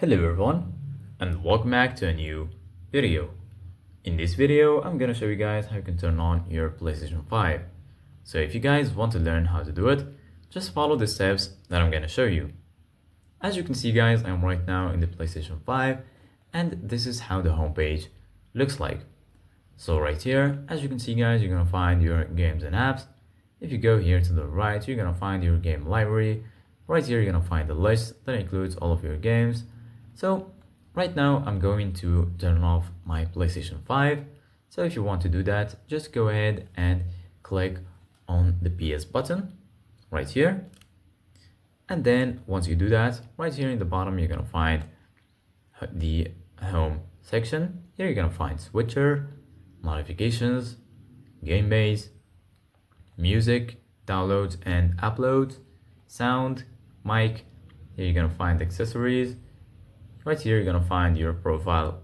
Hello everyone and welcome back to a new video. In this video, I'm gonna show you guys how you can turn on your PlayStation 5. So if you guys want to learn how to do it, just follow the steps that I'm gonna show you. As you can see guys, I'm right now in the PlayStation 5 and this is how the homepage looks like. So right here, as you can see guys, you're gonna find your games and apps. If you go here to the right, you're gonna find your game library. Right here, you're gonna find the list that includes all of your games. So right now I'm going to turn off my PlayStation 5. So if you want to do that, just go ahead and click on the PS button right here. And then once you do that, right here in the bottom, you're gonna find the home section. Here you're gonna find switcher, notifications, game base, music, downloads and uploads, sound, mic. Here you're gonna find accessories. Right here, you're gonna find your profile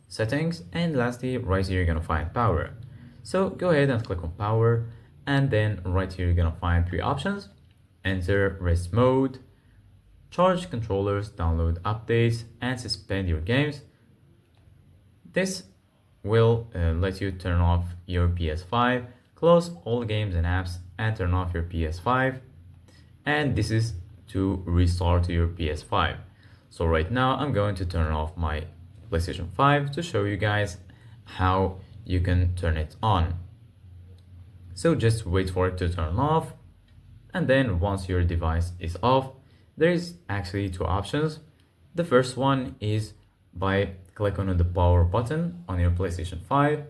settings, and lastly, right here, you're gonna find power. So go ahead and click on power, and then right here, you're gonna find three options: enter rest mode, charge controllers, download updates, and suspend your games. This will let you turn off your PS5, close all games and apps, and turn off your PS5. And this is to restart your PS5. So right now I'm going to turn off my PlayStation 5 to show you guys how you can turn it on. So just wait for it to turn off, and then once your device is off, there is actually two options. The first one is by clicking on the power button on your PlayStation 5,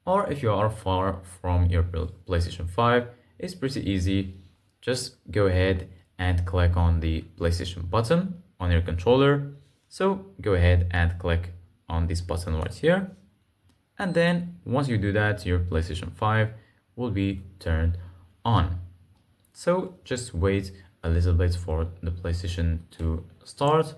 or if you are far from your PlayStation 5, it's pretty easy. Just go ahead and click on the PlayStation button on your controller. So go ahead and click on this button right here, and then once you do that, your PlayStation 5 will be turned on. So just wait a little bit for the PlayStation to start.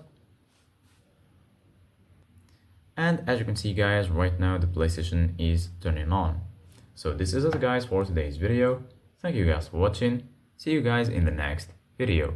And as you can see guys, right now the PlayStation is turning on. So this is it guys for today's video. Thank you guys for watching. See you guys in the next video.